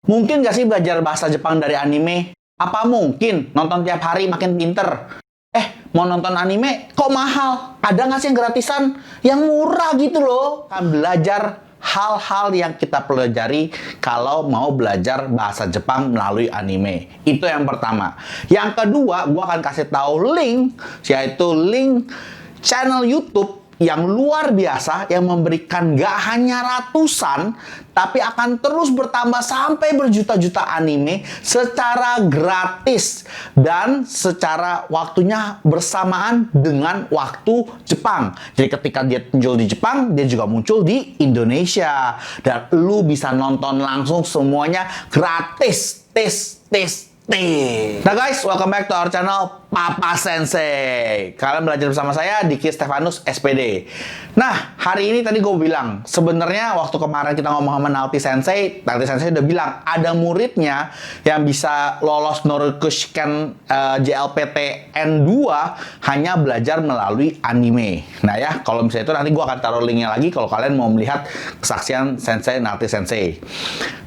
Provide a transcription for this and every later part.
Mungkin gak sih belajar bahasa Jepang dari anime? Apa mungkin nonton tiap hari makin pinter? Mau nonton anime kok mahal? Ada nggak sih yang gratisan? Yang murah gitu loh. Kan belajar hal-hal yang kita pelajari kalau mau belajar bahasa Jepang melalui anime. Itu yang pertama. Yang kedua, gue akan kasih tahu link, yaitu link channel YouTube yang luar biasa, yang memberikan gak hanya ratusan, tapi akan terus bertambah sampai berjuta-juta anime secara gratis dan secara waktunya bersamaan dengan waktu Jepang. Jadi ketika dia muncul di Jepang, dia juga muncul di Indonesia, dan lu bisa nonton langsung semuanya gratis. Nah guys, welcome back to our channel Papa Sensei. Kalian belajar bersama saya, Diki Stefanus SPD. Nah, hari ini tadi gue bilang, sebenarnya waktu kemarin kita ngomong sama Naoki Sensei udah bilang ada muridnya yang bisa lolos Norukushiken JLPT N2 hanya belajar melalui anime. Nah ya, kalau misalnya itu nanti gue akan taruh linknya lagi kalau kalian mau melihat kesaksian Sensei Naoki Sensei.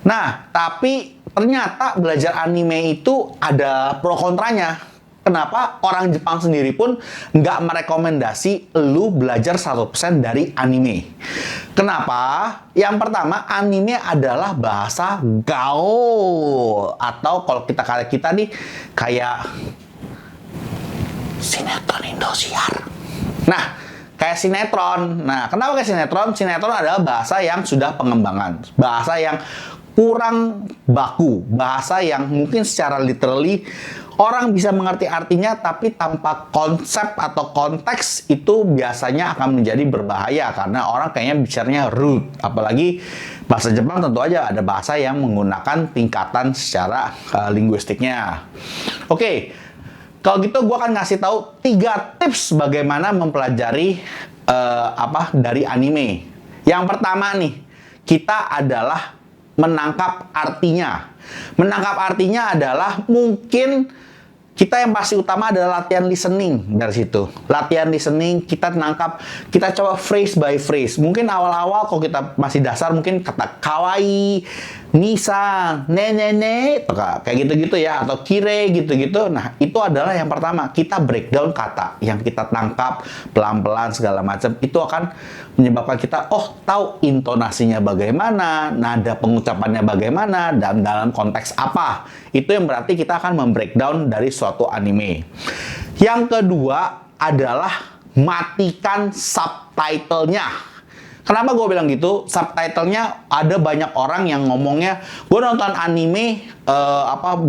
Nah, tapi ternyata belajar anime itu ada pro kontranya. Kenapa? Orang Jepang sendiri pun nggak merekomendasi lu belajar 100% dari anime. Kenapa? Yang pertama, anime adalah bahasa gaul. Atau kalau kita nih, kayak sinetron Indosiar. Nah, kayak sinetron. Nah, kenapa kayak sinetron? Sinetron adalah bahasa yang sudah pengembangan. Bahasa yang kurang baku, bahasa yang mungkin secara literally orang bisa mengerti artinya, tapi tanpa konsep atau konteks itu biasanya akan menjadi berbahaya karena orang kayaknya bicaranya rude. Apalagi bahasa Jepang tentu aja ada bahasa yang menggunakan tingkatan secara linguistiknya. Oke, kalau gitu gue akan ngasih tahu 3 tips bagaimana mempelajari dari anime. Yang pertama nih, kita adalah menangkap artinya. Menangkap artinya adalah mungkin kita yang pasti utama adalah latihan listening dari situ. Latihan listening, kita nangkap, kita coba phrase by phrase. Mungkin awal-awal kalau kita masih dasar mungkin kata kawaii, nisa, ne, kayak gitu-gitu ya, atau kire gitu-gitu. Nah, itu adalah yang pertama, kita breakdown kata yang kita tangkap pelan-pelan segala macam. Itu akan menyebabkan kita tahu intonasinya bagaimana, nada pengucapannya bagaimana, dan dalam konteks apa. Itu yang berarti kita akan membreakdown dari suatu anime. Yang kedua adalah matikan subtitlenya. Kenapa gue bilang gitu? Subtitlenya ada banyak orang yang ngomongnya, gue nonton anime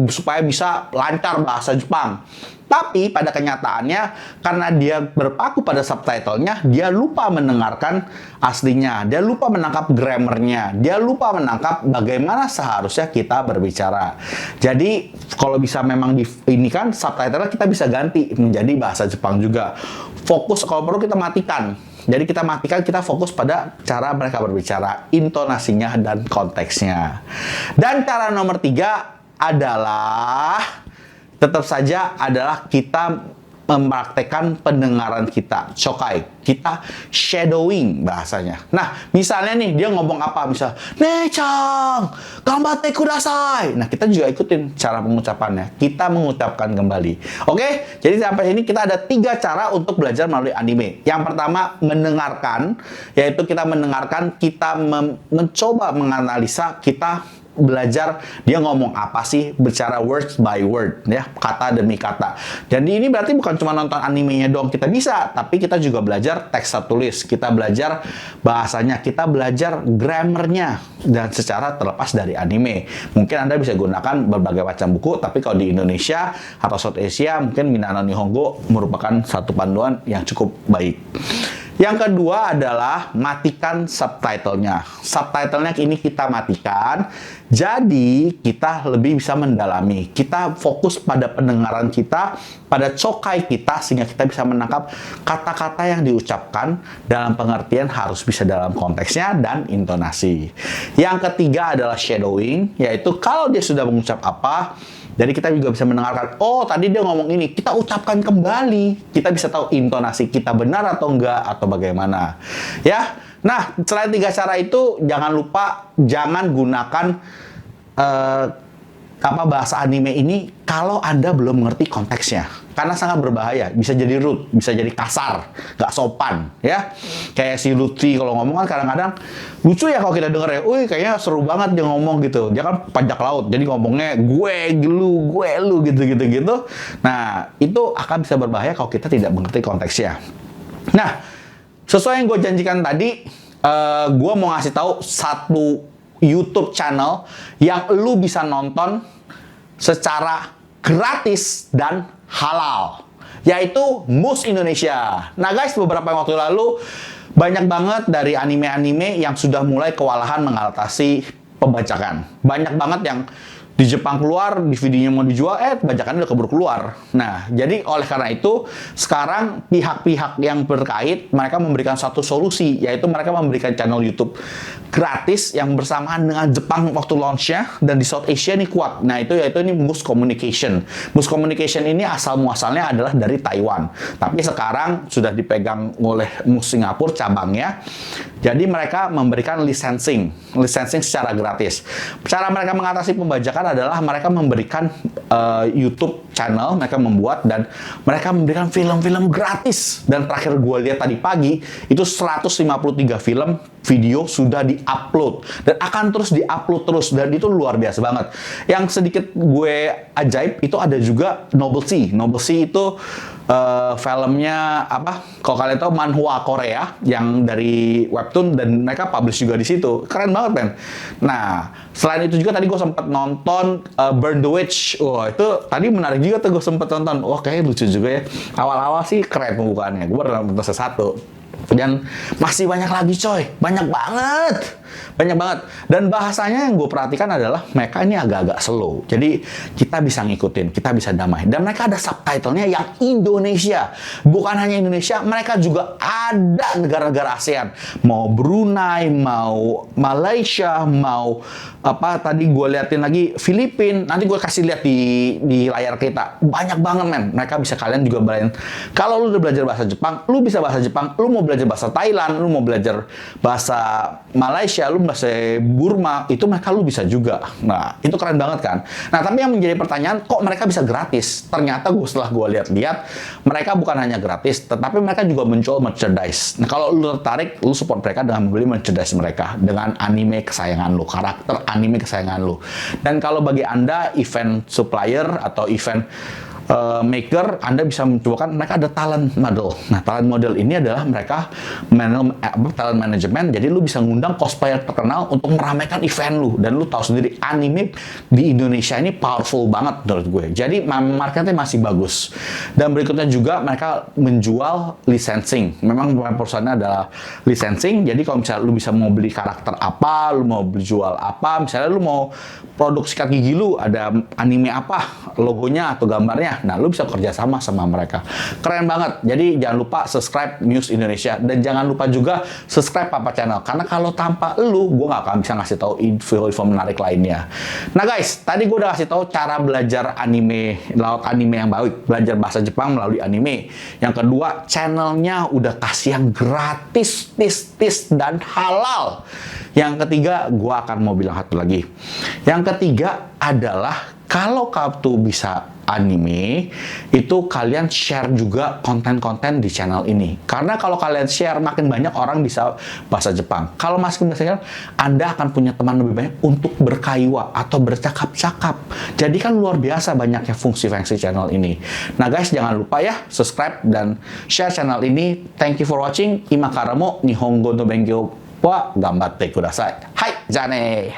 supaya bisa lancar bahasa Jepang. Tapi pada kenyataannya, karena dia berpaku pada subtitlenya, dia lupa mendengarkan aslinya, dia lupa menangkap grammarnya, dia lupa menangkap bagaimana seharusnya kita berbicara. Jadi kalau bisa memang ini kan subtitlenya kita bisa ganti menjadi bahasa Jepang juga. Fokus kalau perlu kita matikan. Jadi kita matikan, kita fokus pada cara mereka berbicara, intonasinya dan konteksnya. Dan cara nomor 3 adalah tetap saja adalah kita mempraktekkan pendengaran kita, shokai. Kita shadowing bahasanya. Nah, misalnya nih, dia ngomong apa? Misal, "Ne-chan, ganbatte kudasai." Nah, kita juga ikutin cara pengucapannya. Kita mengucapkan kembali. Oke? Jadi sampai sini kita ada 3 cara untuk belajar melalui anime. Yang pertama, mendengarkan. Yaitu kita mendengarkan, kita mencoba menganalisa, kita belajar dia ngomong apa sih, bicara words by word ya, kata demi kata. Jadi ini berarti bukan cuma nonton animenya doang kita bisa, tapi kita juga belajar teks tertulis, kita belajar bahasanya, kita belajar grammarnya, dan secara terlepas dari anime. Mungkin Anda bisa gunakan berbagai macam buku, tapi kalau di Indonesia atau South Asia mungkin Minano Nihongo merupakan satu panduan yang cukup baik. Yang kedua adalah matikan subtitlenya. Subtitlenya ini kita matikan, jadi kita lebih bisa mendalami. Kita fokus pada pendengaran kita, pada cokai kita, sehingga kita bisa menangkap kata-kata yang diucapkan dalam pengertian harus bisa dalam konteksnya dan intonasi. Yang ketiga adalah shadowing, yaitu kalau dia sudah mengucap apa, jadi kita juga bisa mendengarkan, oh tadi dia ngomong ini, kita ucapkan kembali. Kita bisa tahu intonasi kita benar atau enggak, atau bagaimana. Ya, nah selain 3 cara itu, jangan lupa, jangan gunakan bahasa anime ini kalau Anda belum mengerti konteksnya. Karena sangat berbahaya, bisa jadi rude, bisa jadi kasar, nggak sopan, ya. Kayak si Lutfi kalau ngomong kan kadang-kadang lucu ya kalau kita denger ya, wih kayaknya seru banget dia ngomong gitu. Dia kan pajak laut, jadi ngomongnya gue lu gitu. Nah, itu akan bisa berbahaya kalau kita tidak mengerti konteksnya. Nah, sesuai yang gue janjikan tadi, gue mau ngasih tahu satu YouTube channel yang lu bisa nonton secara gratis dan halal, yaitu Mus Indonesia. Nah guys, beberapa waktu lalu banyak banget dari anime-anime yang sudah mulai kewalahan mengatasi pembajakan. Banyak banget yang di Jepang keluar, di videonya mau dijual, bajakannya udah keburu keluar. Nah, jadi oleh karena itu, sekarang pihak-pihak yang terkait, mereka memberikan satu solusi, yaitu mereka memberikan channel YouTube gratis yang bersamaan dengan Jepang waktu launch-nya, dan di South Asia ini kuat. Nah, yaitu ini Mus Communication. Mus Communication ini asal-muasalnya adalah dari Taiwan. Tapi sekarang sudah dipegang oleh Mus Singapura cabangnya. Jadi mereka memberikan licensing secara gratis. Cara mereka mengatasi pembajakan adalah mereka memberikan YouTube channel, mereka membuat dan mereka memberikan film-film gratis. Dan terakhir gue lihat tadi pagi, itu 153 film video sudah di-upload dan akan terus di-upload terus, dan itu luar biasa banget. Yang sedikit gue ajaib itu ada juga Noble Sea. Noble Sea itu filmnya apa? Kalau kalian tahu manhwa Korea yang dari webtoon, dan mereka publish juga di situ. Keren banget, men. Nah, selain itu juga tadi gue sempat nonton Burn the Witch. Wah, itu tadi menarik juga tuh, gue sempat nonton. Wah, kayaknya lucu juga ya. Awal-awal sih keren pembukaannya. Gue baru nonton satu. Dan masih banyak lagi coy, banyak banget. Dan bahasanya yang gue perhatikan adalah mereka ini agak-agak slow. Jadi kita bisa ngikutin, kita bisa damai. Dan mereka ada subtitlenya yang Indonesia. Bukan hanya Indonesia, mereka juga ada negara-negara ASEAN. Mau Brunei, mau Malaysia, mau apa tadi gue liatin lagi Filipina. Nanti gue kasih lihat di layar kita. Banyak banget, men. Mereka bisa kalian juga belajar. Kalau lu udah belajar bahasa Jepang, lu bisa bahasa Jepang. Lu mau belajar bahasa Thailand, lu mau belajar bahasa Malaysia, lu bahasa Burma, itu mereka lu bisa juga. Nah, itu keren banget kan. Nah, tapi yang menjadi pertanyaan, kok mereka bisa gratis? Ternyata setelah gue lihat-lihat, mereka bukan hanya gratis, tetapi mereka juga menjual merchandise. Nah, kalau lu tertarik, lu support mereka dengan membeli merchandise mereka dengan anime kesayangan lu, karakter anime kesayangan lu. Dan kalau bagi Anda event supplier atau event maker, Anda bisa mencobakan, mereka ada talent model. Nah, talent model ini adalah mereka talent management. Jadi lu bisa ngundang cosplayer terkenal untuk meramaikan event lu. Dan lu tahu sendiri, anime di Indonesia ini powerful banget menurut gue. Jadi marketnya masih bagus. Dan berikutnya juga mereka menjual licensing. Memang perusahaannya adalah licensing. Jadi kalau misalnya lu bisa mau beli karakter apa, lu mau jual apa, misalnya lu mau produk sikat gigi lu ada anime apa, logonya atau gambarnya. Nah, lu bisa kerja sama mereka. Keren banget. Jadi jangan lupa subscribe News Indonesia, dan jangan lupa juga subscribe Papa Channel, karena kalau tanpa lu, gue nggak akan bisa ngasih tahu info-info menarik lainnya. Nah guys, tadi gue udah kasih tahu cara belajar anime, laut anime yang baik, belajar bahasa Jepang melalui anime. Yang kedua, channelnya udah kasih yang gratis, tis dan halal. Yang ketiga, gue akan mau bilang satu lagi. Yang ketiga adalah kalau kamu bisa anime, itu kalian share juga konten-konten di channel ini. Karena kalau kalian share, makin banyak orang bisa bahasa Jepang. Kalau masih bisa, Anda akan punya teman lebih banyak untuk berkaiwa atau bercakap-cakap. Jadi kan luar biasa banyaknya fungsi-fungsi channel ini. Nah guys, jangan lupa ya, subscribe dan share channel ini. Thank you for watching. Ima kara mo Nihongo no benkyou wa ganbatte kudasai. Hai, ja ne!